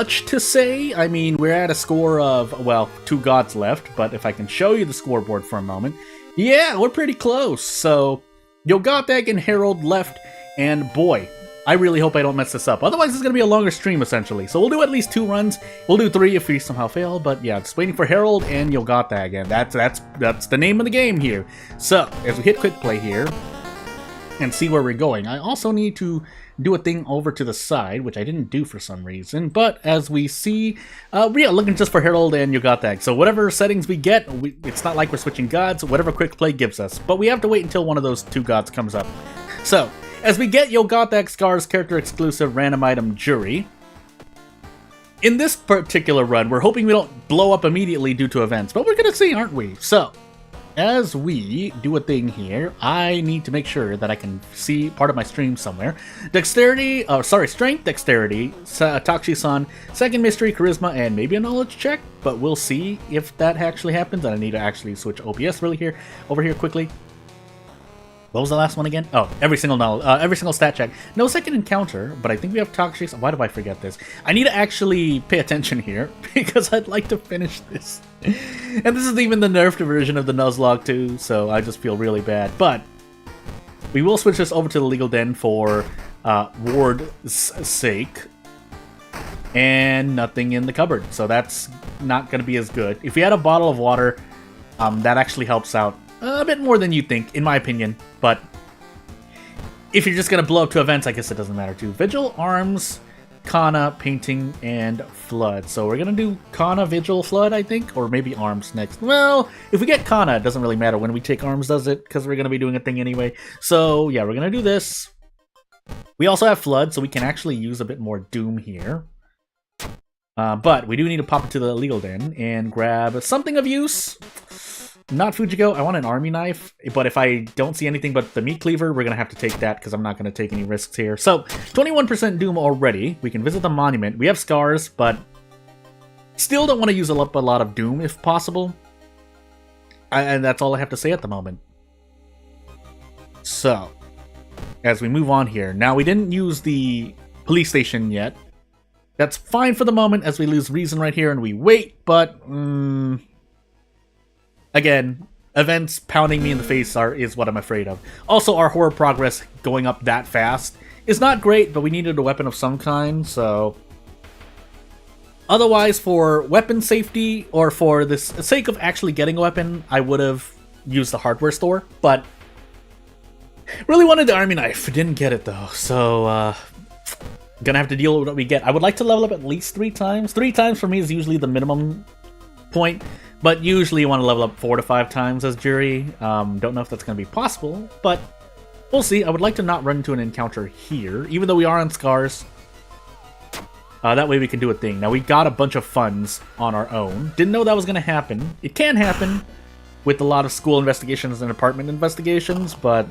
much to say. I mean, we're at a score of, well, 2 gods left, but if I can show you the scoreboard for a moment, yeah, we're pretty close. So, Yogatag and Herald left, and boy, I really hope I don't mess this up. Otherwise, it's going to be a longer stream, essentially. So we'll do at least 2 runs. We'll do 3 if we somehow fail, but yeah, just waiting for Herald and Yogatag, and that's the name of the game here. So, as we hit quick play here, and see where we're going, I also need to do a thing over to the side, which I didn't do for some reason, but as we see, we are looking just for Herald and Yogatag, so whatever settings we get, it's not like we're switching gods, whatever quick play gives us, but we have to wait until one of those 2 gods comes up. So, as we get Yogatag Scar's character exclusive random item Jury, in this particular run, we're hoping we don't blow up immediately due to events, but we're gonna see, aren't we? So, as we do a thing here, I need to make sure that I can see part of my stream somewhere. Strength, Dexterity, Takushi-san, second mystery, Charisma, and maybe a knowledge check, but we'll see if that actually happens, and I need to actually switch OBS over here quickly. What was the last one again? Oh, every single stat check. No second encounter, but I think we have Takushi. Why do I forget this? I need to actually pay attention here, because I'd like to finish this. And this is even the nerfed version of the Nuzlocke too, so I just feel really bad. But we will switch this over to the Legal Den for Ward's sake. And nothing in the cupboard, so that's not going to be as good. If we had a bottle of water, that actually helps out a bit more than you think, in my opinion. But if you're just going to blow up to events, I guess it doesn't matter too. Vigil, Arms, Kana, Painting, and Flood. So we're going to do Kana, Vigil, Flood, I think? Or maybe Arms next. Well, if we get Kana, it doesn't really matter when we take Arms, does it? Because we're going to be doing a thing anyway. So yeah, we're going to do this. We also have Flood, so we can actually use a bit more Doom here. But we do need to pop into the Legal Den and grab something of use. Not Fujiko, I want an army knife, but if I don't see anything but the meat cleaver, we're going to have to take that because I'm not going to take any risks here. So, 21% Doom already. We can visit the monument. We have scars, but still don't want to use up a lot of Doom if possible. And that's all I have to say at the moment. So, as we move on here. Now, we didn't use the police station yet. That's fine for the moment as we lose reason right here and we wait, but again, events pounding me in the face is what I'm afraid of. Also, our horror progress going up that fast is not great, but we needed a weapon of some kind, so otherwise, for weapon safety, or for the sake of actually getting a weapon, I would have used the hardware store, but really wanted the army knife. Didn't get it, though, so gonna have to deal with what we get. I would like to level up at least 3 times. 3 times for me is usually the minimum point, but usually you want to level up 4 to 5 times as Jury. Don't know if that's gonna be possible, but we'll see. I would like to not run into an encounter here, even though we are on scars. That way we can do a thing. Now, we got a bunch of funds on our own. Didn't know that was gonna happen. It can happen with a lot of school investigations and apartment investigations, but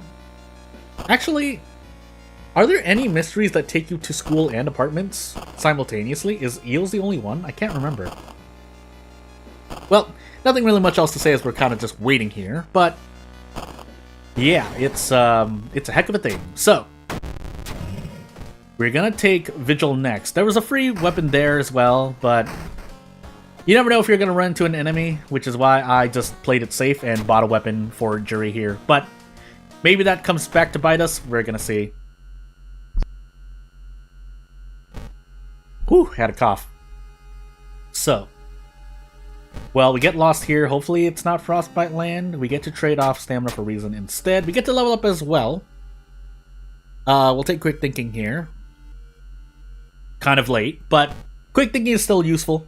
actually, are there any mysteries that take you to school and apartments simultaneously? Is Eels the only one? I can't remember. Well, nothing really much else to say as we're kind of just waiting here, but yeah, it's a heck of a thing. So, we're gonna take Vigil next. There was a free weapon there as well, but you never know if you're gonna run into an enemy, which is why I just played it safe and bought a weapon for Jury here. But maybe that comes back to bite us. We're gonna see. Whew, had a cough. So, well, we get lost here. Hopefully it's not Frostbite Land. We get to trade off stamina for reason instead. We get to level up as well. We'll take quick thinking here. Kind of late, but quick thinking is still useful.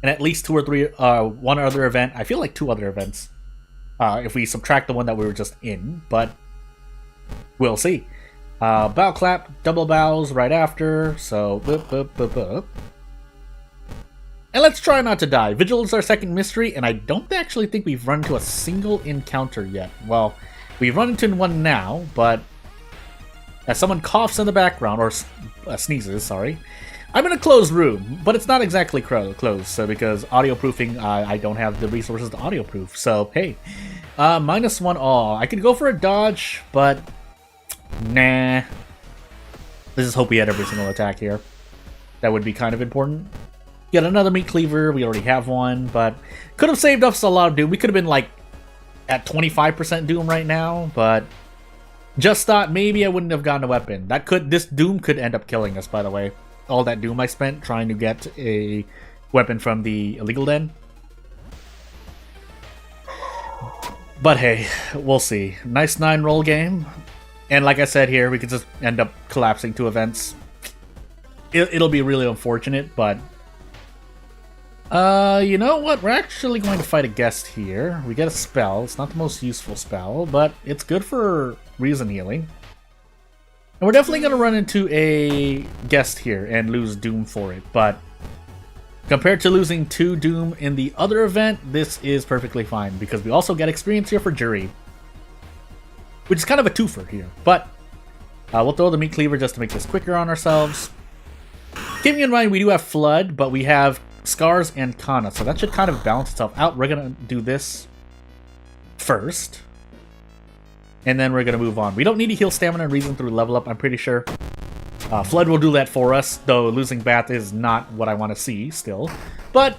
And at least 2 or 3, one other event. I feel like 2 other events. If we subtract the one that we were just in, but we'll see. Bow clap, double bows right after, so boop, boop, boop, boop. And let's try not to die. Vigil is our second mystery, and I don't actually think we've run into a single encounter yet. Well, we've run into one now, but as someone coughs in the background, or sneezes, sorry, I'm in a closed room, but it's not exactly closed, so because audio proofing, I don't have the resources to audio proof, so hey. -1 all. I could go for a dodge, but nah. Let's just hope we had every single attack here. That would be kind of important. Get another meat cleaver. We already have one, but could have saved us a lot of doom. We could have been like at 25% doom right now, but just thought maybe I wouldn't have gotten a weapon. This doom could end up killing us, by the way. All that doom I spent trying to get a weapon from the illegal den. But hey, we'll see. Nice 9-roll game. And like I said here, we could just end up collapsing 2 events. It'll be really unfortunate, but you know what? We're actually going to fight a guest here. We get a spell. It's not the most useful spell, but it's good for reason healing. And we're definitely going to run into a guest here and lose Doom for it, but compared to losing 2 Doom in the other event, this is perfectly fine, because we also get experience here for Jury, which is kind of a twofer here, but we'll throw the meat cleaver just to make this quicker on ourselves. Keeping in mind, we do have Flood, but we have Scars and Kana, so that should kind of balance itself out. We're going to do this first, and then we're going to move on. We don't need to heal stamina and reason through level up, I'm pretty sure. Flood will do that for us, though losing Bath is not what I want to see still. But,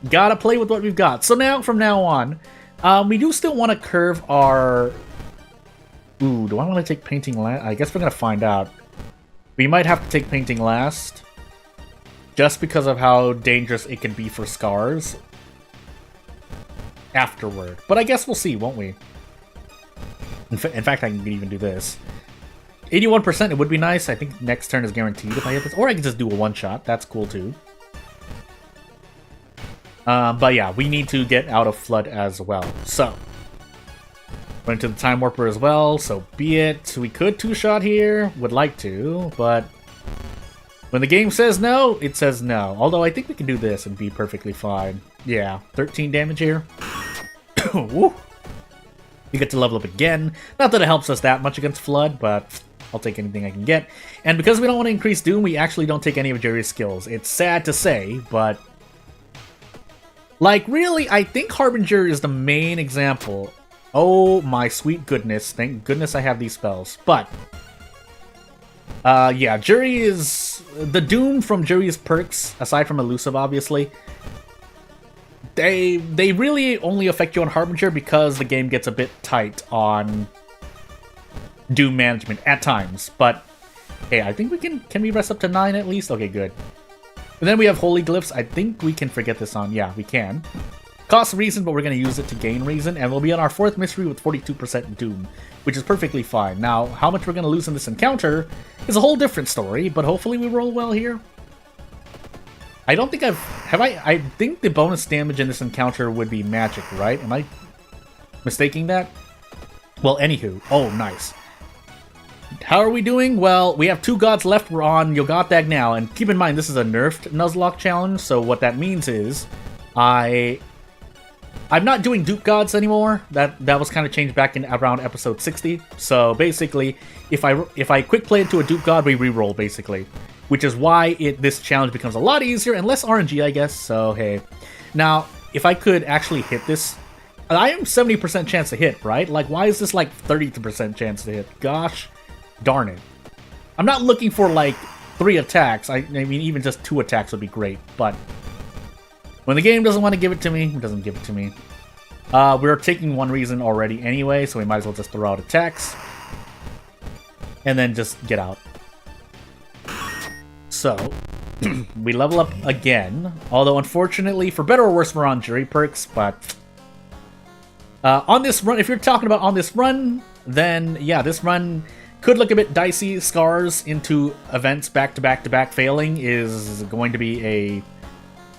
gotta play with what we've got. So now, from now on, we do still want to curve our... Ooh, do I want to take Painting last? I guess we're going to find out. We might have to take Painting last, just because of how dangerous it can be for Scars afterward. But I guess we'll see, won't we? In fact, I can even do this. 81%, it would be nice. I think next turn is guaranteed if I hit this. Or I can just do a one-shot. That's cool, too. But yeah, we need to get out of Flood as well. So, went to the Time Warper as well, so be it. We could two-shot here. Would like to, but when the game says no, it says no. Although I think we can do this and be perfectly fine. Yeah, 13 damage here. Woo. We get to level up again. Not that it helps us that much against Flood, but I'll take anything I can get. And because we don't want to increase Doom, we actually don't take any of Jerry's skills. It's sad to say, but... like, really, I think Harbinger is the main example. Oh my sweet goodness. Thank goodness I have these spells. But... yeah, Jury is... the Doom from Jury's perks, aside from Elusive, obviously... They really only affect you on Harbinger because the game gets a bit tight on Doom management at times. But, hey, I think we can we rest up to 9 at least? Okay, good. And then we have Holy Glyphs. I think we can forget this on. Yeah, we can. Costs reason, but we're going to use it to gain reason. And we'll be on our 4th mystery with 42% Doom, which is perfectly fine. Now, how much we're going to lose in this encounter is a whole different story, but hopefully we roll well here. I don't think I think the bonus damage in this encounter would be magic, right? Am I mistaking that? Well, anywho. Oh, nice. How are we doing? Well, we have 2 gods left. We're on Yogatag now, and keep in mind, this is a nerfed Nuzlocke challenge, so what that means is I'm not doing dupe gods anymore. That was kind of changed back in around episode 60. So basically, if I quick play into a dupe god, we reroll basically. Which is why this challenge becomes a lot easier and less RNG, I guess, so hey. Now, if I could actually hit this, I am 70% chance to hit, right? Like, why is this like 30% chance to hit? Gosh darn it. I'm not looking for like 3 attacks, I mean even just 2 attacks would be great, but when the game doesn't want to give it to me, it doesn't give it to me. We're taking 1 reason already anyway, so we might as well just throw out attacks. And then just get out. So, we level up again, although unfortunately, for better or worse, we're on Jury perks, but on this run, if you're talking about on this run, then yeah, this run could look a bit dicey. Scars into events back-to-back-to-back failing is going to be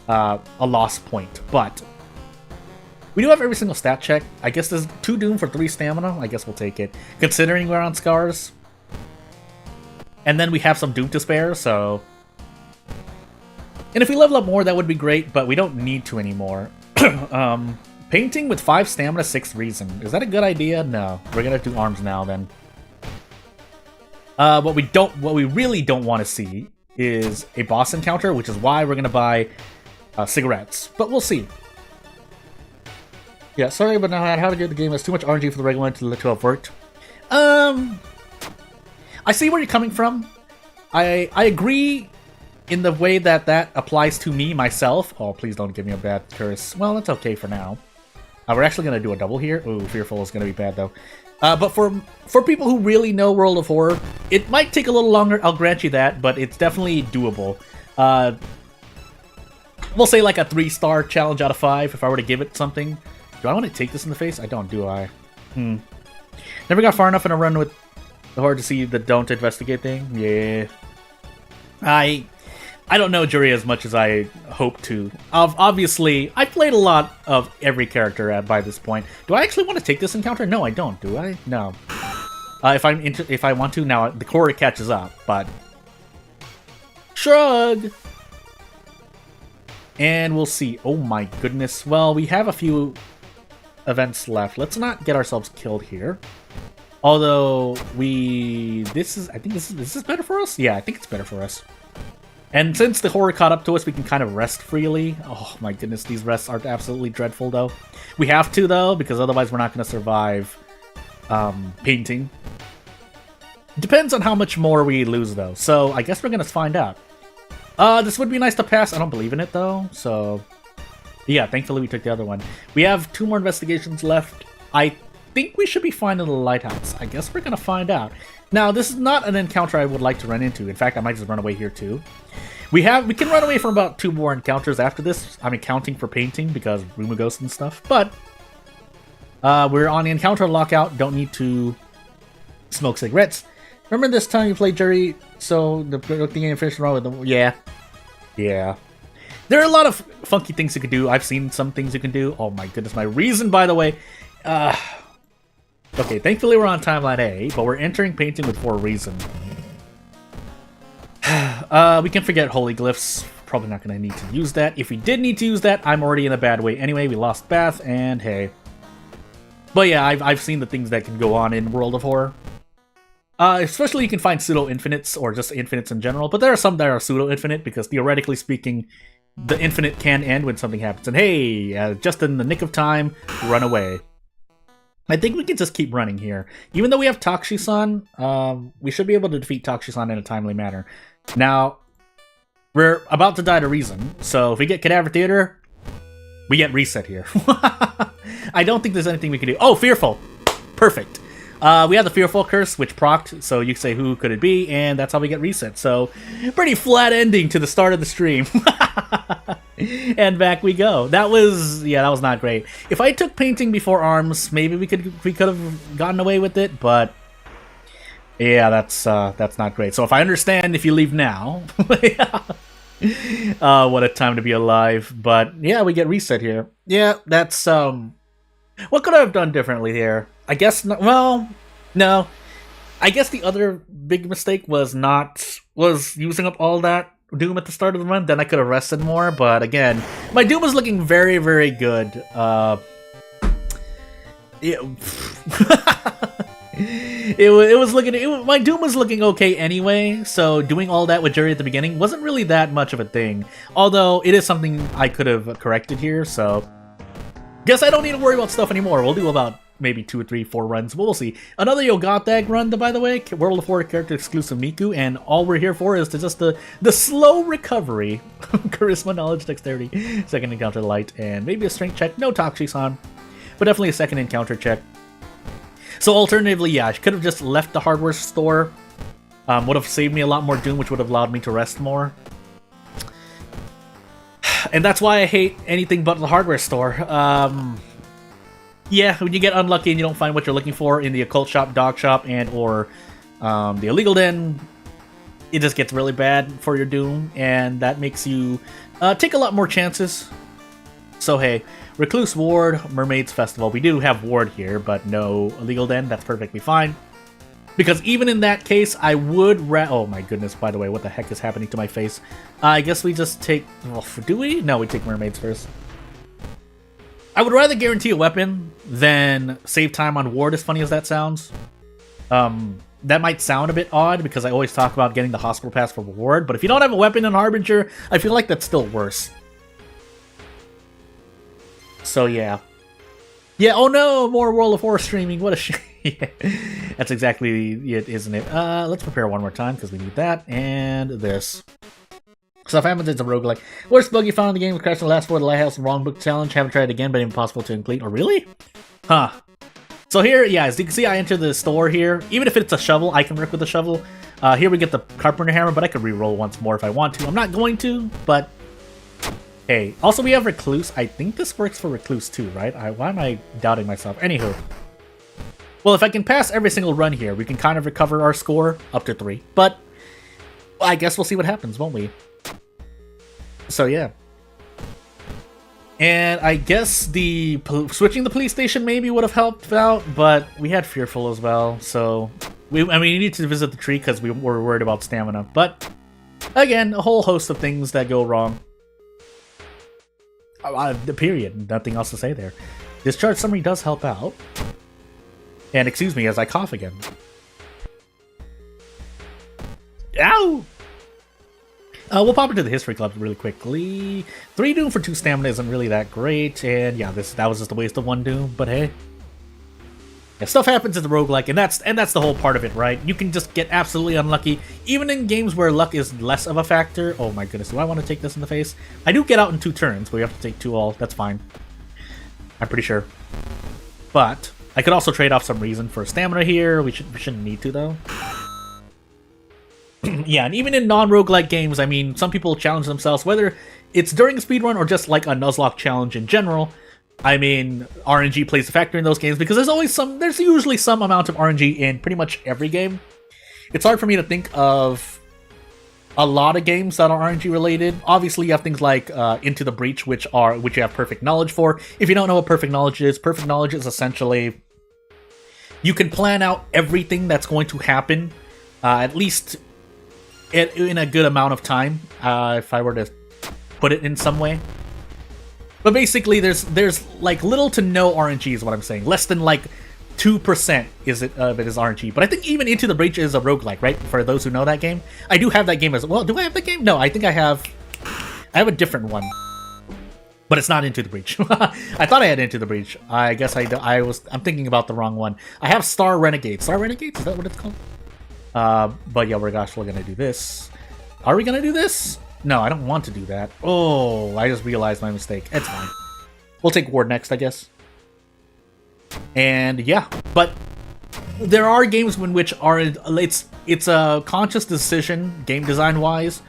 a loss point, but we do have every single stat check. I guess there's 2 Doom for 3 stamina. I guess we'll take it, considering we're on Scars. And then we have some Doom to spare, so... And if we level up more, that would be great, but we don't need to anymore. Painting with 5 stamina, 6 reason. Is that a good idea? No. We're gonna do arms now, then. What we really don't want to see is a boss encounter, which is why we're gonna buy cigarettes. But we'll see. Yeah, sorry, but now how to get the game has too much RNG for the regular one to have worked. I see where you're coming from. I agree in the way that that applies to me, myself. Oh, please don't give me a bad curse. Well, that's okay for now. We're actually going to do a double here. Ooh, Fearful is going to be bad, though. But for people who really know World of Horror, it might take a little longer, I'll grant you that, but it's definitely doable. We'll say like a 3-star challenge out of 5 if I were to give it something. Do I want to take this in the face? I don't, do I? Never got far enough in a run with the Horde to see the don't investigate thing? Yeah. I don't know Jury as much as I hope to. Obviously, I played a lot of every character by this point. Do I actually want to take this encounter? No, I don't, do I? No. If I want to, now the core catches up, but... Shrug! And we'll see. Oh my goodness. Well, we have a few events left. Let's not get ourselves killed here. Although, I think this is better for us? Yeah, I think it's better for us. And since the horror caught up to us, we can kind of rest freely. Oh my goodness, these rests are absolutely dreadful, though. We have to, though, because otherwise we're not going to survive painting. Depends on how much more we lose, though. So I guess we're going to find out. This would be nice to pass. I don't believe in it, though. So, yeah, thankfully we took the other one. We have 2 more investigations left. I think we should be fine in the lighthouse. I guess we're going to find out. Now, this is not an encounter I would like to run into. In fact, I might just run away here, too. We can run away from about 2 more encounters after this. I mean, counting for painting, because room of ghosts and stuff. But, we're on the encounter lockout. Don't need to smoke cigarettes. Remember this time you played Jerry? So, the game finished wrong with them? Yeah. Yeah. There are a lot of funky things you can do. I've seen some things you can do. Oh my goodness, my reason, by the way. Okay, thankfully we're on timeline A, but we're entering painting with 4 reason. We can forget holy glyphs. Probably not going to need to use that. If we did need to use that, I'm already in a bad way anyway. We lost Bath, and hey. But yeah, I've seen the things that can go on in World of Horror. Especially you can find pseudo-infinites, or just infinites in general, but there are some that are pseudo-infinite, because theoretically speaking, the infinite can end when something happens. And hey, just in the nick of time, run away. I think we can just keep running here. Even though we have Takshisan, we should be able to defeat Takshisan in a timely manner. Now, we're about to die to reason, so if we get Cadaver Theater, we get reset here. I don't think there's anything we can do. Oh, Fearful! Perfect. We have the Fearful Curse, which procced, so you can say who could it be, and that's how we get reset. So, pretty flat ending to the start of the stream. And back we go. That was not great. If I took painting before arms, maybe we could have gotten away with it, but yeah, that's not great. So if I understand if you leave now, what a time to be alive. But yeah, we get reset here. Yeah, that's what could I have done differently here? I guess not. Well, no. I guess the other big mistake was using up all that Doom at the start of the run. Then I could have rested more, but again, my Doom was looking very, very good. My Doom was looking okay anyway, so doing all that with Jerry at the beginning wasn't really that much of a thing. Although, it is something I could have corrected here, so guess I don't need to worry about stuff anymore. We'll do about maybe 2 or 3, 4 runs, but we'll see. Another Yogatag run, by the way, World of Horror character exclusive Miku, and all we're here for is to just the slow recovery. Charisma, knowledge, dexterity, second encounter light, and maybe a strength check. No Takshisan, but definitely a second encounter check. So alternatively, yeah, I could have just left the hardware store. Would have saved me a lot more Doom, which would have allowed me to rest more. And that's why I hate anything but the hardware store. Yeah, when you get unlucky and you don't find what you're looking for in the occult shop, dog shop, and or the illegal den, it just gets really bad for your Doom, and that makes you take a lot more chances. So hey, Recluse Ward, Mermaids Festival. We do have Ward here, but no illegal den. That's perfectly fine. Because even in that case, I would oh my goodness, by the way, what the heck is happening to my face? I guess we just take... Well, do we? No, we take Mermaids first. I would rather guarantee a weapon than save time on Ward, as funny as that sounds. That might sound a bit odd, because I always talk about getting the hospital pass for Ward, but if you don't have a weapon in Harbinger, I feel like that's still worse. So yeah. Yeah, oh no, more World of Horror streaming, what a shame. Yeah, that's exactly it, isn't it? Let's prepare one more time, because we need that, and this. Stuff happens, it's a roguelike. Worst bug you found in the game was crashing the last floor of the lighthouse and wrong book challenge. Haven't tried it again, but impossible to complete. Oh, really? Huh. So here, yeah, as you can see, I enter the store here. Even if it's a shovel, I can work with the shovel. Here we get the carpenter hammer, but I could re-roll once more if I want to. I'm not going to, but hey. Also, we have recluse. I think this works for recluse too, right? Why am I doubting myself? Anywho. Well, if I can pass every single run here, we can kind of recover our score up to 3. But I guess we'll see what happens, won't we? So yeah. And I guess switching the police station maybe would have helped out, but we had Fearful as well, so we needed to visit the tree because we were worried about stamina. But again, a whole host of things that go wrong. Period. Nothing else to say there. Discharge summary does help out. And excuse me as I cough again. Ow! We'll pop into the history club really quickly. 3 doom for 2 stamina isn't really that great, and yeah, that was just a waste of 1 doom. But hey, yeah, stuff happens in the roguelike, and that's the whole part of it, right? You can just get absolutely unlucky, even in games where luck is less of a factor. Oh my goodness, do I want to take this in the face? I do get out in 2 turns, but we have to take 2 all. That's fine. I'm pretty sure. But I could also trade off some reason for stamina here. We shouldn't need to though. Yeah, and even in non-roguelike games, I mean, some people challenge themselves, whether it's during a speedrun or just like a Nuzlocke challenge in general. I mean, RNG plays a factor in those games because there's usually some amount of RNG in pretty much every game. It's hard for me to think of a lot of games that are RNG related. Obviously, you have things like Into the Breach, which you have perfect knowledge for. If you don't know what perfect knowledge is essentially you can plan out everything that's going to happen, at least in a good amount of time, if I were to put it in some way. But basically, there's like little to no RNG is what I'm saying. Less than like 2% of it is RNG. But I think even Into the Breach is a roguelike, right? For those who know that game. I do have that game as well. Do I have the game? No, I think I have a different one. But it's not Into the Breach. I thought I had Into the Breach. I guess I'm thinking about the wrong one. I have Star Renegade. Star Renegade? Is that what it's called? But yeah, we're gonna do this. Are we gonna do this? No, I don't want to do that. Oh, I just realized my mistake. It's fine. We'll take Ward next, I guess. And yeah, but there are games in which it's a conscious decision, game design-wise,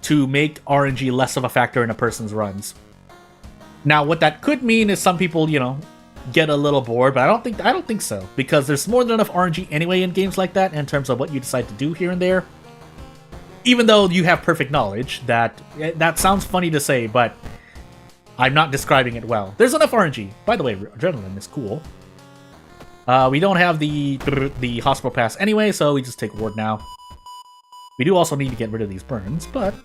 to make RNG less of a factor in a person's runs. Now, what that could mean is some people, get a little bored, but I don't think so, because there's more than enough RNG anyway in games like that in terms of what you decide to do here and there. Even though you have perfect knowledge, that sounds funny to say, but I'm not describing it well. There's enough RNG. By the way, adrenaline is cool. We don't have the hospital pass anyway, so we just take Ward now. We do also need to get rid of these burns, but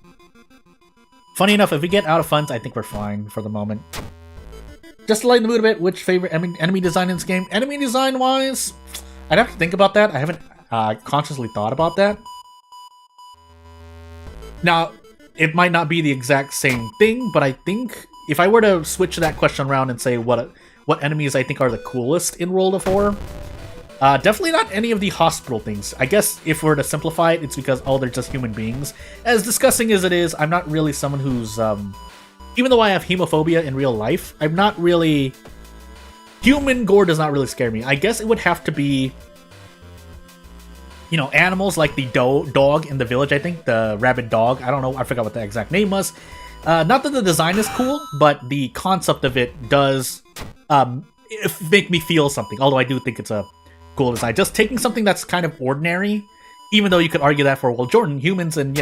funny enough, if we get out of funds, I think we're fine for the moment. Just to lighten the mood a bit, which favorite enemy design in this game? Enemy design-wise, I'd have to think about that. I haven't consciously thought about that. Now, it might not be the exact same thing, but I think if I were to switch that question around and say what enemies I think are the coolest in World of War, definitely not any of the hospital things. I guess if we're to simplify it, it's because, they're just human beings. As disgusting as it is, I'm not really someone who's... even though I have hemophobia in real life, I'm not really... Human gore does not really scare me. I guess it would have to be... animals like the dog in the village, I think. The rabid dog. I don't know. I forgot what the exact name was. Not that the design is cool, but the concept of it does make me feel something. Although I do think it's a cool design. Just taking something that's kind of ordinary, even though you could argue that for, Jordan, humans and,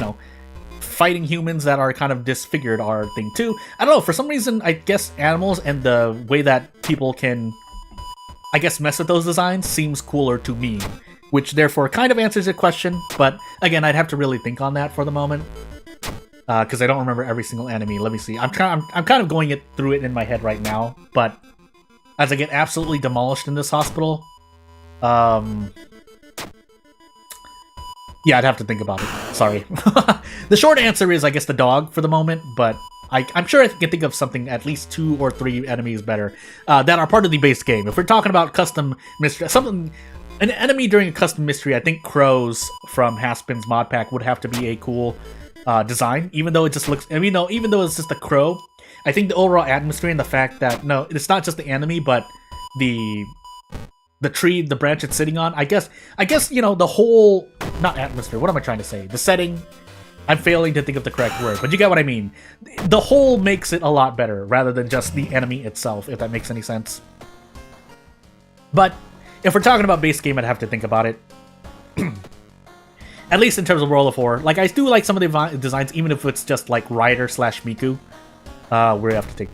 fighting humans that are kind of disfigured are a thing too. I don't know, for some reason, I guess animals and the way that people can, I guess, mess with those designs seems cooler to me, which therefore kind of answers your question, but again, I'd have to really think on that for the moment, because I don't remember every single enemy. Let me see. I'm kind of going through it in my head right now, but as I get absolutely demolished in this hospital, yeah, I'd have to think about it. Sorry. The short answer is, I guess, the dog for the moment, but I'm sure I can think of something, at least 2 or 3 enemies better, that are part of the base game. If we're talking about custom mystery, an enemy during a custom mystery, I think crows from Haspin's mod pack would have to be a cool design, even though it just looks, I mean, no, even though it's just a crow, I think the overall atmosphere and the fact that, no, it's not just the enemy, but the tree, the branch it's sitting on, I guess, you know, the whole, not atmosphere, what am I trying to say? The setting, I'm failing to think of the correct word, but you get what I mean. The whole makes it a lot better, rather than just the enemy itself, if that makes any sense. But, if we're talking about base game, I'd have to think about it. At least in terms of World of War. Like, I do like some of the designs, even if it's just like Rider / Miku. We have to take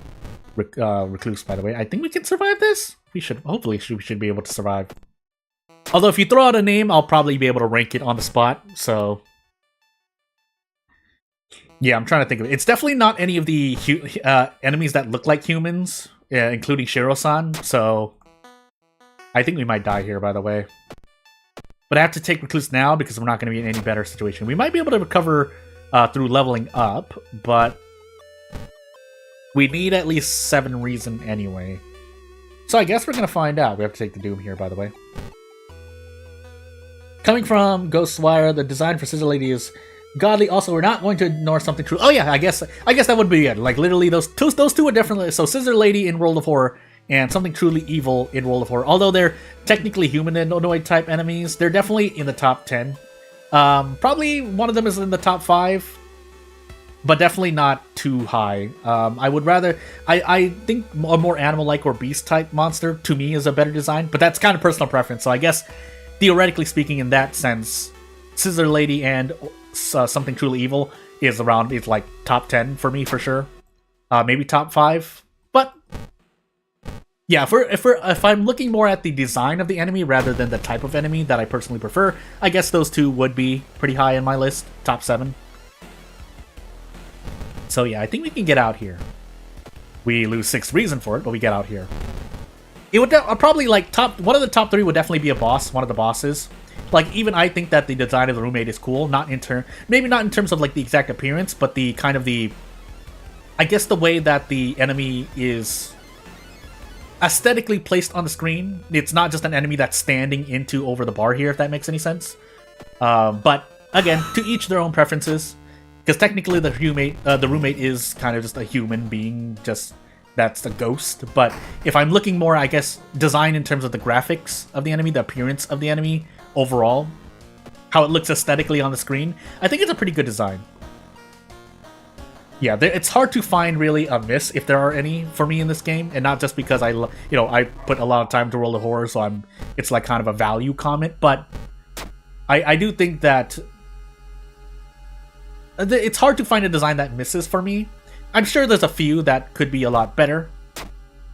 Recluse, by the way. I think we can survive this. We should, hopefully, we should be able to survive. Although, if you throw out a name, I'll probably be able to rank it on the spot, so... Yeah, I'm trying to think of it. It's definitely not any of the enemies that look like humans, including Shiro-san, so... I think we might die here, by the way. But I have to take Recluse now because we're not going to be in any better situation. We might be able to recover through leveling up, but we need at least 7 reason anyway. So I guess we're going to find out. We have to take the Doom here, by the way. Coming from Ghostwire, the design for Scissor Lady is godly. Also, we're not going to ignore something true. Oh yeah, I guess that would be it. Like literally, those two are definitely so. Scissor Lady in World of Horror. And something truly evil in World of Horror. Although they're technically humanoid type enemies, they're definitely in the top 10. Probably one of them is in the top 5, but definitely not too high. I would rather... I think a more animal-like or beast-type monster, to me, is a better design, but that's kind of personal preference, so I guess, theoretically speaking, in that sense, Scissor Lady and something truly evil is like top 10 for me, for sure. Maybe top 5, but... Yeah, if I'm looking more at the design of the enemy rather than the type of enemy that I personally prefer, I guess those two would be pretty high in my list, top 7. So yeah, I think we can get out here. We lose 6 reason for it, but we get out here. It would probably like one of the top 3 would definitely be a boss, one of the bosses. Like even I think that the design of the roommate is cool, maybe not in terms of like the exact appearance, but the kind of I guess the way that the enemy is aesthetically placed on the screen. It's not just an enemy that's standing into over the bar here, if that makes any sense. But again, to each their own preferences, because technically the roommate is kind of just a human being, just that's a ghost. But if I'm looking more, I guess, design in terms of the graphics of the enemy, the appearance of the enemy overall, how it looks aesthetically on the screen, I think it's a pretty good design. Yeah, it's hard to find really a miss, if there are any, for me in this game, and not just because I put a lot of time to World of Horror, so it's like kind of a value comment, but I do think that it's hard to find a design that misses for me. I'm sure there's a few that could be a lot better,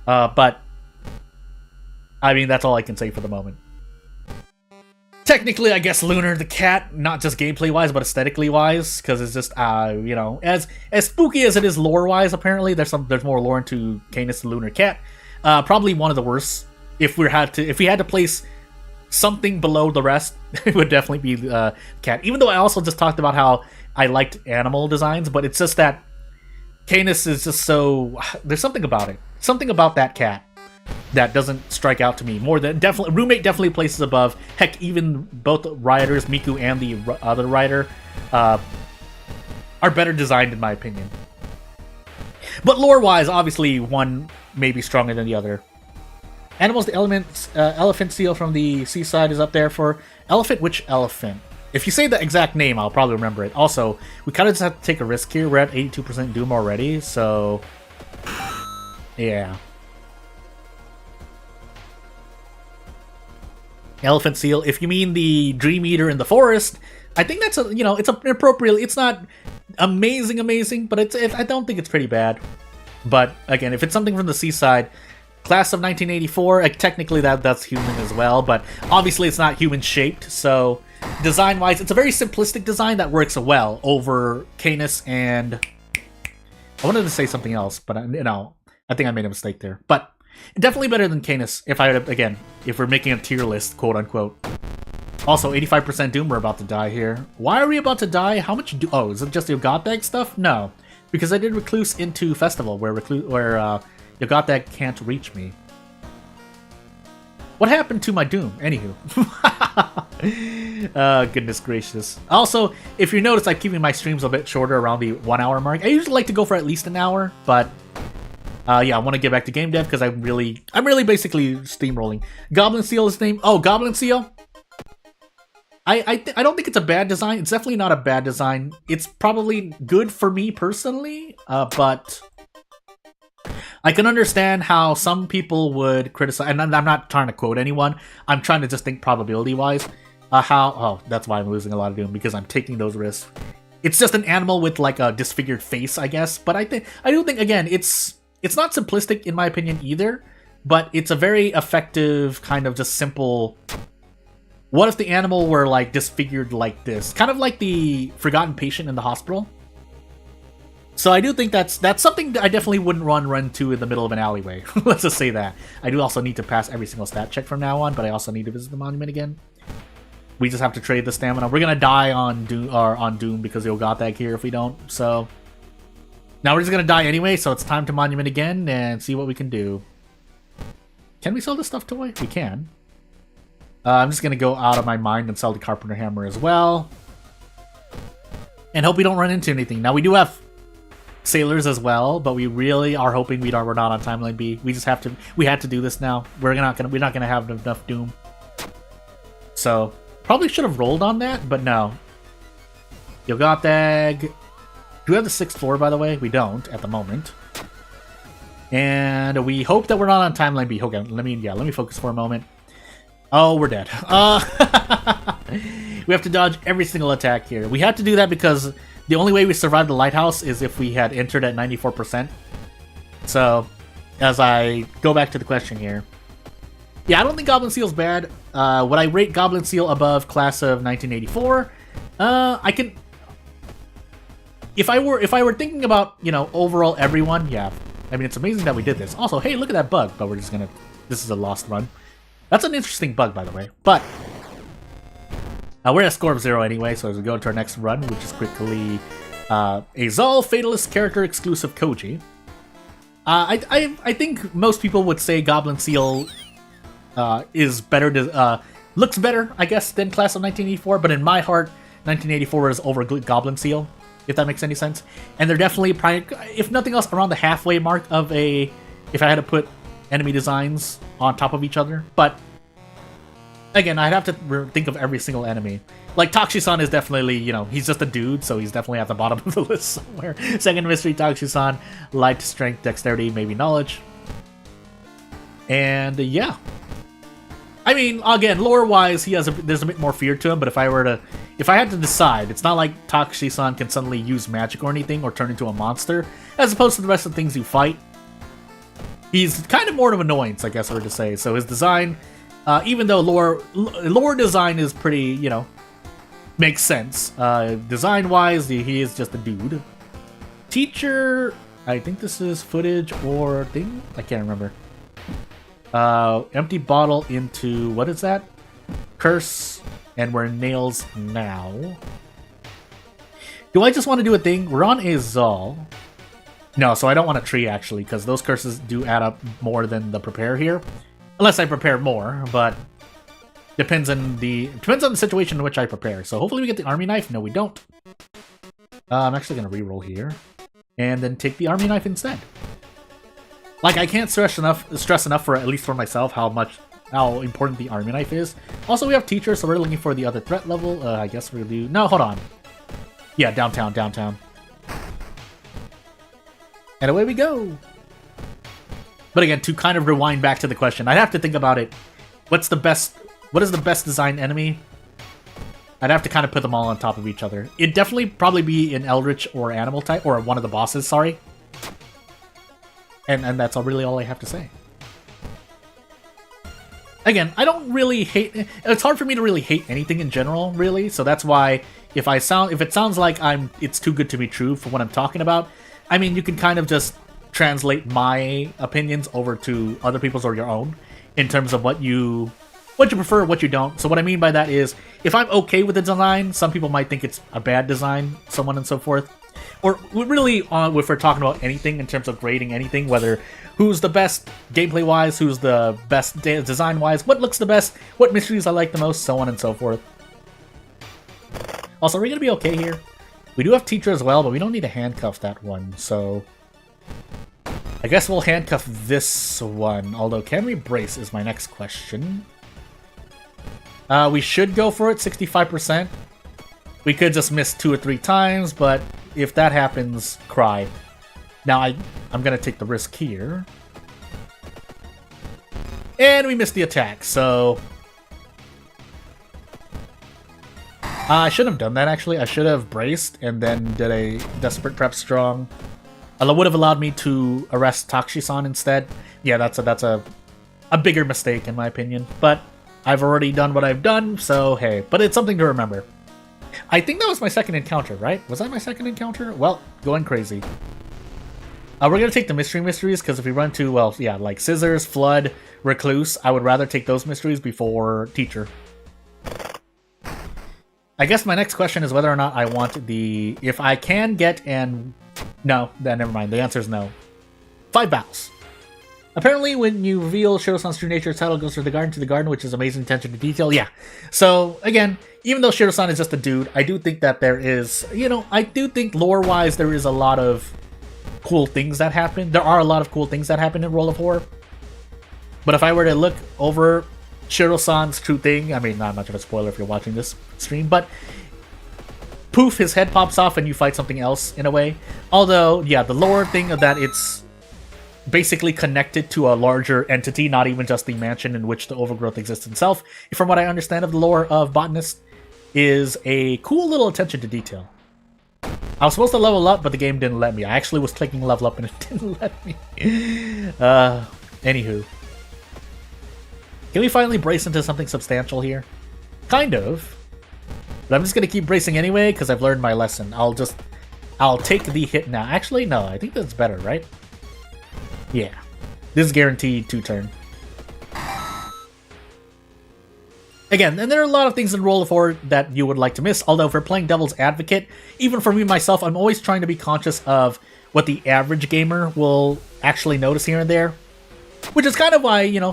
but I mean, that's all I can say for the moment. Technically, I guess Lunar the cat, not just gameplay-wise, but aesthetically-wise, because it's just, as spooky as it is lore-wise, apparently, there's more lore into Canis the Lunar Cat. Probably one of the worst. If we had to place something below the rest, it would definitely be Cat. Even though I also just talked about how I liked animal designs, but it's just that Canis is just so... There's something about it. Something about that cat that doesn't strike out to me more than roommate definitely places above. Heck, even both riders, Miku and the other rider, are better designed in my opinion. But lore-wise, obviously one may be stronger than the other. Animals, the elephant seal from the seaside is up there for elephant. Which elephant? If you say the exact name, I'll probably remember it. Also, we kind of just have to take a risk here. We're at 82% Doom already, so yeah. Elephant seal. If you mean the Dream Eater in the forest, I think that's it's appropriate. It's not amazing, but I don't think it's pretty bad. But again, if it's something from the seaside, class of 1984, technically that's human as well, but obviously it's not human shaped. So design-wise, it's a very simplistic design that works well over Canis and I wanted to say something else, but I think I made a mistake there. But definitely better than Canis, if we're making a tier list, quote unquote. Also, 85% Doom, we're about to die here. Why are we about to die? How much oh, is it just the Yogatag stuff? No. Because I did Recluse into Festival, where Yogatag can't reach me. What happened to my Doom? Anywho. Goodness gracious. Also, if you notice, I'm keeping my streams a bit shorter around the 1 hour mark. I usually like to go for at least an hour, but yeah, I want to get back to game dev because I'm really basically steamrolling. Goblin Seal is name. Oh, Goblin Seal. I don't think it's a bad design. It's definitely not a bad design. It's probably good for me personally, but I can understand how some people would criticize, and I'm not trying to quote anyone. I'm trying to just think probability-wise. That's why I'm losing a lot of Doom, because I'm taking those risks. It's just an animal with like a disfigured face, I guess. But I do think again, it's not simplistic in my opinion either. But it's a very effective kind of just simple. What if the animal were like disfigured like this? Kind of like the forgotten patient in the hospital. So I do think that's something that I definitely wouldn't run to in the middle of an alleyway. Let's just say that. I do also need to pass every single stat check from now on, but I also need to visit the monument again. We just have to trade the stamina. We're gonna die on Doom because you'll got that here if we don't. So now we're just gonna die anyway. So it's time to monument again and see what we can do. Can we sell this stuff toy? We can. I'm just gonna go out of my mind and sell the Carpenter Hammer as well, and hope we don't run into anything. Now we do have sailors as well, but we really are hoping we're not on timeline B. We just have to. We had to do this now. We're not gonna have enough Doom. So probably should have rolled on that, but no. Yogatag. Do we have the 6th floor, by the way? We don't at the moment. And we hope that we're not on timeline B. Okay, let me focus for a moment. Oh, we're dead. We have to dodge every single attack here. We had to do that because the only way we survived the lighthouse is if we had entered at 94%. So, as I go back to the question here. Yeah, I don't think Goblin Seal's bad. Would I rate Goblin Seal above Class of 1984? I can... If I were thinking about, overall everyone, yeah. I mean, it's amazing that we did this. Also, hey, look at that bug, but we're just gonna... This is a lost run. That's an interesting bug, by the way. But we're at a score of 0 anyway, so as we go into our next run, which is quickly a Zal Fatalist character exclusive Koji. I think most people would say Goblin Seal is better, looks better, I guess, than Class of 1984. But in my heart, 1984 is over Goblin Seal, if that makes any sense. And they're definitely, if nothing else, around the halfway mark of a. If I had to put enemy designs on top of each other, but again, I'd have to think of every single enemy. Like Takshisan is definitely, he's just a dude, so he's definitely at the bottom of the list somewhere. Second mystery, Takshisan, light, strength, dexterity, maybe knowledge, and yeah. I mean, again, lore-wise, there's a bit more fear to him. But if I had to decide, it's not like Takshisan can suddenly use magic or anything or turn into a monster, as opposed to the rest of the things you fight. He's kind of more of an annoyance, I guess I would just say. So his design, even though lore design is pretty, makes sense. Design-wise, he is just a dude. Teacher, I think this is footage or thing? I can't remember. Empty bottle into, what is that? Curse, and we're nails now. Do I just want to do a thing? We're on a Zal. No, so I don't want a tree, actually, because those curses do add up more than the prepare here. Unless I prepare more, but depends on the situation in which I prepare. So hopefully we get the army knife. No, we don't. I'm actually going to reroll here. And then take the army knife instead. Like, I can't stress enough for, at least for myself, how important the army knife is. Also, we have teacher, so we're looking for the other threat level. I guess we'll do... No, hold on. Yeah, downtown. And away we go! But again, to kind of rewind back to the question, I'd have to think about it. What is the best designed enemy? I'd have to kind of put them all on top of each other. It'd definitely probably be an Eldritch or Animal type, or one of the bosses, sorry. And that's really all I have to say. Again, I don't really hate... It's hard for me to really hate anything in general, really. So that's why if it sounds like it's too good to be true for what I'm talking about, I mean, you can kind of just translate my opinions over to other people's or your own in terms of what you prefer, what you don't. So what I mean by that is, if I'm okay with the design, some people might think it's a bad design, so on and so forth. or really if we're talking about anything in terms of grading anything, whether who's the best gameplay-wise, who's the best design-wise, what looks the best, what mysteries I like the most, so on and so forth. Also, are we going to be okay here? We do have Teacher as well, but we don't need to handcuff that one, so... I guess we'll handcuff this one, although can we brace is my next question. We should go for it, 65%. We could just miss 2 or 3 times, but if that happens, cry. Now, I'm going to take the risk here. And we missed the attack, so... I shouldn't have done that, actually. I should have braced and then did a Desperate Prep Strong. It would have allowed me to arrest Takshisan instead. Yeah, that's a bigger mistake, in my opinion. But I've already done what I've done, so hey. But it's something to remember. I think that was my second encounter, right? Was that my second encounter? Well, going crazy. We're going to take the mysteries, because if we run to, well, yeah, like Scissors, Flood, Recluse, I would rather take those mysteries before Teacher. I guess my next question is whether or not I want the... If I can get and... No, then never mind. The answer is no. 5 battles. Apparently, when you reveal Shiro-san's true nature, title goes from the garden, which is amazing attention to detail. Yeah. So, again, even though Shiro-san is just a dude, I do think that there is... You know, I do think lore-wise there is a lot of cool things that happen. There are a lot of cool things that happen in World of Horror. But if I were to look over Shiro-san's true thing, I mean, not much of a spoiler if you're watching this stream, but poof, his head pops off and you fight something else in a way. Although, yeah, the lore thing of that it's basically connected to a larger entity, not even just the mansion in which the overgrowth exists itself, from what I understand of the lore of Botanist, is a cool little attention to detail. I was supposed to level up, but the game didn't let me. I actually was clicking level up and it didn't let me. Anywho. Can we finally brace into something substantial here? Kind of. But I'm just going to keep bracing anyway, because I've learned my lesson. I'll take the hit now. Actually, no, I think that's better, right? Yeah. This is guaranteed 2-turn. Again, and there are a lot of things in World of Horror that you would like to miss, although if we're playing Devil's Advocate, even for me myself, I'm always trying to be conscious of what the average gamer will actually notice here and there. Which is kind of why, you know,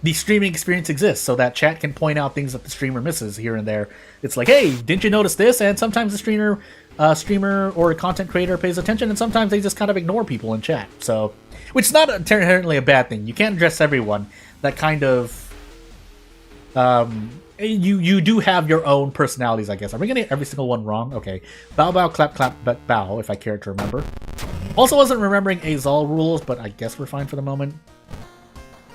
the streaming experience exists, so that chat can point out things that the streamer misses here and there. It's like, hey, didn't you notice this? And sometimes the streamer or a content creator pays attention, and sometimes they just kind of ignore people in chat. So, which is not inherently a bad thing. You can't address everyone. That kind of... you do have your own personalities, I guess. Are we gonna get every single one wrong? Okay. Bow, bow, clap, clap, but bow, if I care to remember. Also wasn't remembering Azal rules, but I guess we're fine for the moment.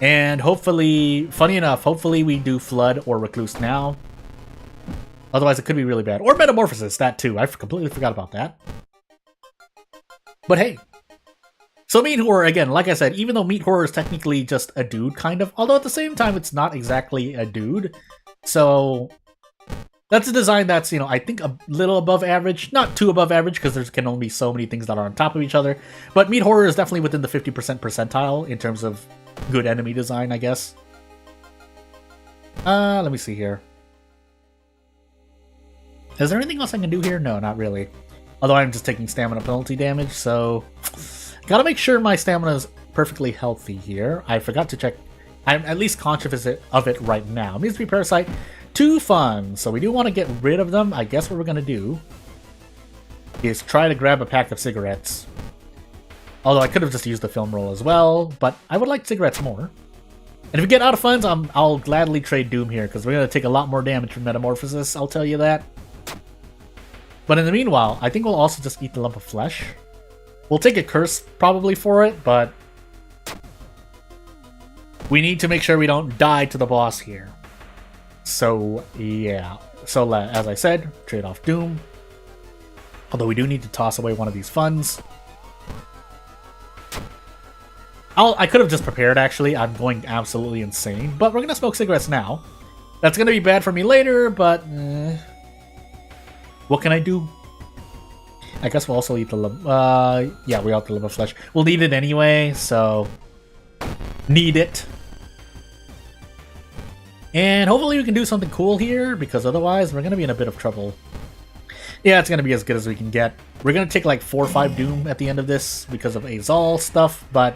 And hopefully, funny enough, hopefully we do Flood or Recluse now. Otherwise it could be really bad. Or Metamorphosis, that too. I completely forgot about that. But hey. So Meat Horror, again, like I said, even though Meat Horror is technically just a dude, kind of, although at the same time it's not exactly a dude. So that's a design that's, you know, I think a little above average. Not too above average, because there can only be so many things that are on top of each other. But Meat Horror is definitely within the 50% percentile in terms of good enemy design, I guess. Let me see here. Is there anything else I can do here? No, not really. Although I'm just taking stamina penalty damage, so... Gotta make sure my stamina is perfectly healthy here. I forgot to check. I'm at least conscious of it right now. Means to be Parasite. 2 fun. So we do want to get rid of them. I guess what we're gonna do is try to grab a pack of cigarettes. Although I could have just used the film roll as well, but I would like cigarettes more. And if we get out of funds, I'll gladly trade Doom here, because we're going to take a lot more damage from Metamorphosis, I'll tell you that. But in the meanwhile, I think we'll also just eat the lump of flesh. We'll take a curse probably for it, but we need to make sure we don't die to the boss here. So, yeah. So, as I said, trade off Doom. Although we do need to toss away one of these funds. I could have just prepared, actually. I'm going absolutely insane. But we're going to smoke cigarettes now. That's going to be bad for me later, but... what can I do? I guess we'll also eat the... yeah, we got the liver flesh. We'll need it anyway, so... Need it. And hopefully we can do something cool here, because otherwise we're going to be in a bit of trouble. Yeah, it's going to be as good as we can get. We're going to take like 4 or 5 Doom at the end of this because of Azal stuff, but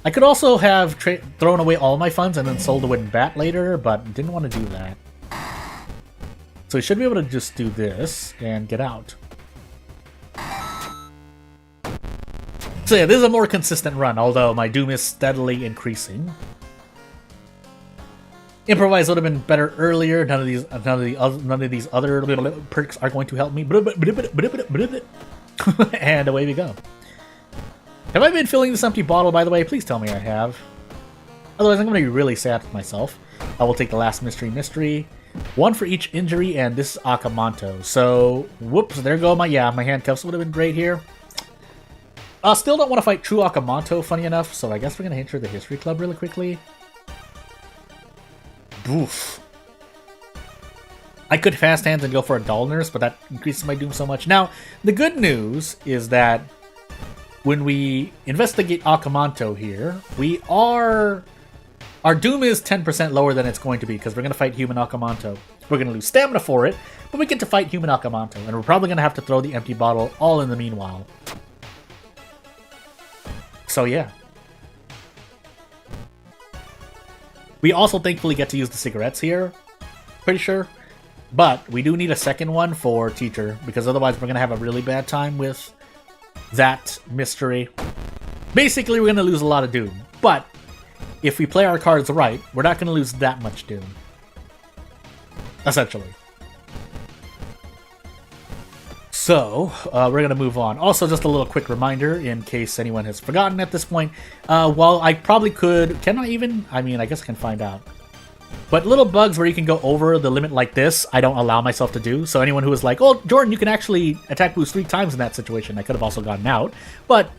I could also have thrown away all my funds and then sold a wooden bat later, but didn't want to do that. So we should be able to just do this and get out. So yeah, this is a more consistent run, although my Doom is steadily increasing. Improvise would have been better earlier. None of these other little perks are going to help me. And away we go. Have I been filling this empty bottle, by the way? Please tell me I have. Otherwise, I'm going to be really sad with myself. I will take the last mystery. 1 for each injury, and this is Akamanto. So, whoops, there go my handcuffs would have been great here. Still don't want to fight True Akamanto, funny enough, so I guess we're going to enter the History Club really quickly. Oof. I could fast hands and go for a Dull Nurse, but that increases my Doom so much. Now, the good news is that when we investigate Akamanto here, our Doom is 10% lower than it's going to be, because we're going to fight Human Akamanto. We're going to lose stamina for it, but we get to fight Human Akamanto, and we're probably going to have to throw the empty bottle all in the meanwhile. So yeah. We also thankfully get to use the cigarettes here, pretty sure. But we do need a second one for Teacher, because otherwise we're going to have a really bad time with that mystery. Basically, we're going to lose a lot of Doom. But if we play our cards right, we're not going to lose that much Doom. Essentially. So, we're going to move on. Also, just a little quick reminder, in case anyone has forgotten at this point. While I probably could... Can I even? I mean, I guess I can find out. But little bugs where you can go over the limit like this, I don't allow myself to do. So anyone who was like, oh, Jordan, you can actually attack boost 3 times in that situation, I could have also gotten out. But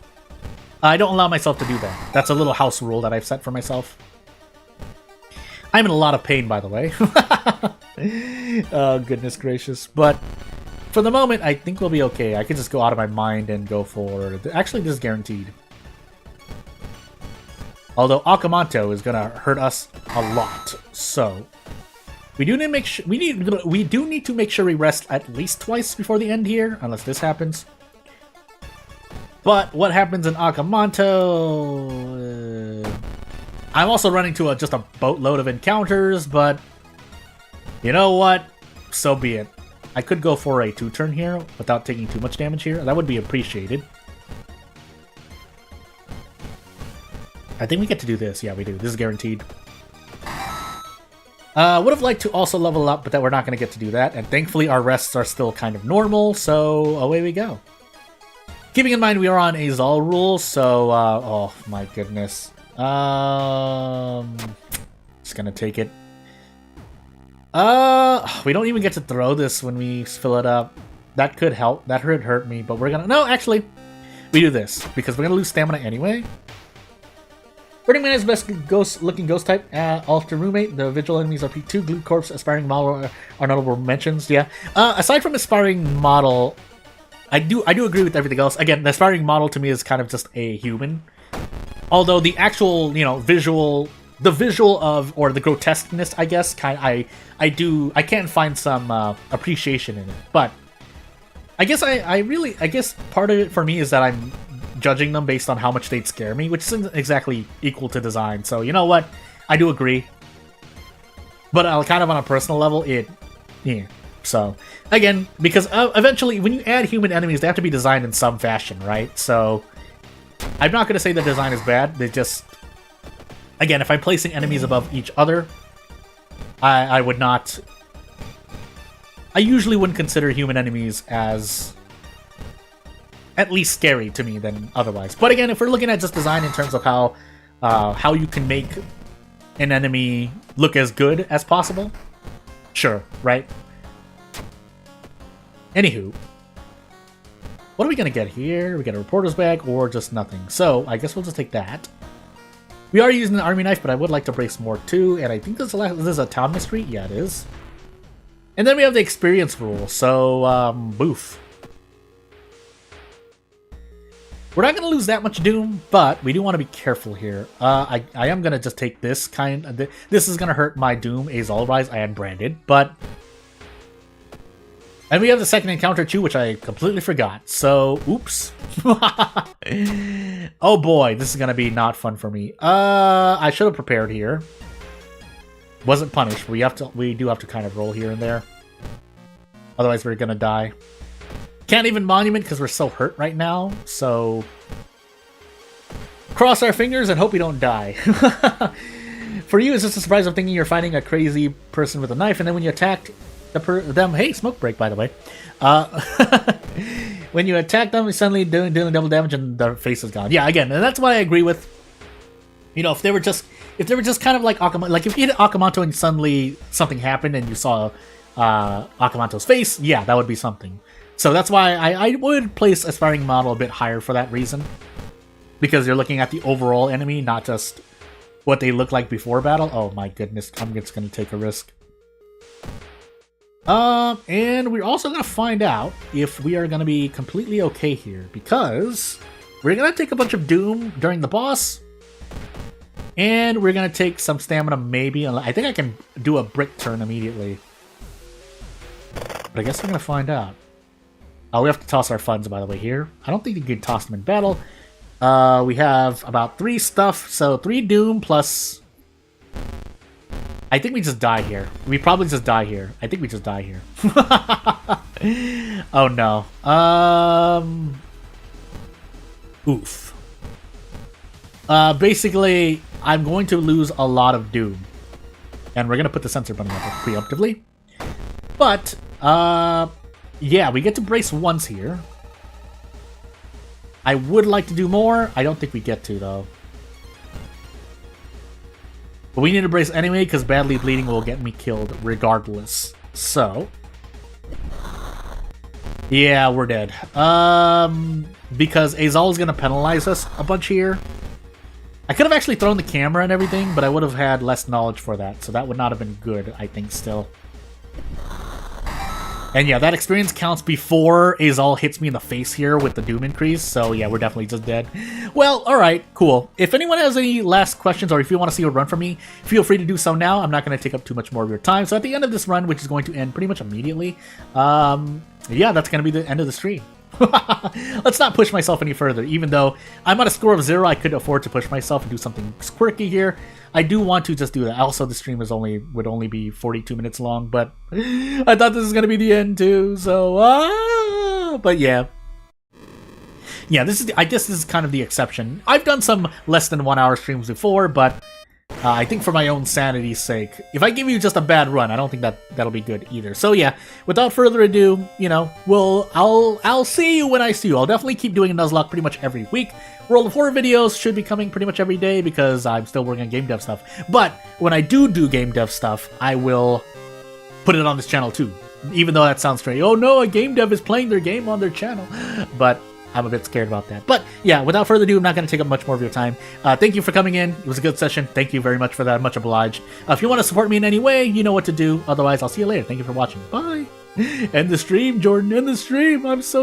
I don't allow myself to do that. That's a little house rule that I've set for myself. I'm in a lot of pain, by the way. Oh, goodness gracious. But... for the moment, I think we'll be okay. I can just go out of my mind and go for... Actually, this is guaranteed. Although Akamanto is gonna hurt us a lot, so we do need to make sure we do need to make sure we rest at least twice before the end here, unless this happens. But what happens in Akamanto? I'm also running to just a boatload of encounters, but you know what? So be it. I could go for a 2-turn here without taking too much damage here. That would be appreciated. I think we get to do this. Yeah, we do. This is guaranteed. Would have liked to also level up, but that we're not going to get to do that. And thankfully, our rests are still kind of normal, so away we go. Keeping in mind we are on Azal rules, so... oh, my goodness. Just going to take it. We don't even get to throw this when we fill it up. That could help. That would hurt me, but we're gonna... No, actually, we do this, because we're gonna lose stamina anyway. Burning Man is the best looking ghost type. Alter Roommate, the Vigil enemies are P2. Glue Corpse, Aspiring Model are notable mentions, yeah. Aside from Aspiring Model, I do agree with everything else. Again, the Aspiring Model to me is kind of just a human. Although the actual, visual of, or the grotesqueness, I guess, I can find some appreciation in it. But I guess I guess part of it for me is that I'm judging them based on how much they'd scare me, which isn't exactly equal to design. So you know what? I do agree. But kind of on a personal level, yeah. So again, because eventually when you add human enemies, they have to be designed in some fashion, right? So I'm not going to say the design is bad. They just... Again, if I'm placing enemies above each other, I would not... I usually wouldn't consider human enemies as at least scary to me than otherwise. But again, if we're looking at just design in terms of how you can make an enemy look as good as possible, sure, right? Anywho, what are we going to get here? We get a reporter's bag or just nothing. So I guess we'll just take that. We are using the army knife, but I would like to break some more too, and I think this is a town mystery. Yeah, it is. And then we have the experience rule, so, boof. We're not going to lose that much Doom, but we do want to be careful here. I am going to just take this this is going to hurt my Doom, Azal Rise, and Branded, but And we have the second encounter too, which I completely forgot. So, oops. Oh boy, this is gonna be not fun for me. I should have prepared here. Wasn't punished. We do have to kind of roll here and there. Otherwise, we're gonna die. Can't even monument because we're so hurt right now. So, cross our fingers and hope we don't die. For you, it's just a surprise of thinking you're fighting a crazy person with a knife, and then when you attacked them, hey, smoke break, by the way. When you attack them, you're suddenly dealing double damage, and their face is gone. Yeah, again, and that's what I agree with. You know, if they were just kind of like Akamanto, like if you hit Akamanto and suddenly something happened and you saw Akamanto's face, yeah, that would be something. So that's why I would place Aspiring Model a bit higher for that reason. Because you're looking at the overall enemy, not just what they look like before battle. Oh my goodness, I'm just going to take a risk. And we're also going to find out if we are going to be completely okay here. Because we're going to take a bunch of Doom during the boss. And we're going to take some stamina maybe. I think I can do a brick turn immediately. But I guess we're going to find out. Oh, we have to toss our funds, by the way, here. I don't think you can toss them in battle. We have about 3 stuff, so 3 Doom plus... I think we just die here. We probably just die here. I think we just die here. Oh no. Oof. Basically, I'm going to lose a lot of Doom. And we're going to put the sensor button up preemptively. But, yeah, we get to brace once here. I would like to do more. I don't think we get to, though. But we need to brace anyway, because badly bleeding will get me killed regardless. So... yeah, we're dead. Because Azal is going to penalize us a bunch here. I could have actually thrown the camera and everything, but I would have had less knowledge for that. So that would not have been good, I think, still. And yeah, that experience counts before Azal hits me in the face here with the Doom increase, so yeah, we're definitely just dead. Well, alright, cool. If anyone has any last questions, or if you want to see a run from me, feel free to do so now. I'm not going to take up too much more of your time. So at the end of this run, which is going to end pretty much immediately, yeah, that's going to be the end of the stream. Let's not push myself any further, even though I'm at a score of 0, I could afford to push myself and do something quirky here. I do want to just do that. Also, the stream would only be 42 minutes long, but I thought this was gonna be the end too. So, but yeah, I guess this is kind of the exception. I've done some less than 1 hour streams before, but I think for my own sanity's sake, if I give you just a bad run, I don't think that'll be good either. So yeah, without further ado, you know, I'll see you when I see you. I'll definitely keep doing a Nuzlocke pretty much every week. World of Horror videos should be coming pretty much every day because I'm still working on game dev stuff. But when I do game dev stuff, I will put it on this channel too. Even though that sounds strange. Oh no, a game dev is playing their game on their channel. But I'm a bit scared about that. But yeah, without further ado, I'm not going to take up much more of your time. Thank you for coming in. It was a good session. Thank you very much for that. Much obliged. If you want to support me in any way, you know what to do. Otherwise, I'll see you later. Thank you for watching. Bye. End the stream, Jordan. End the stream. I'm so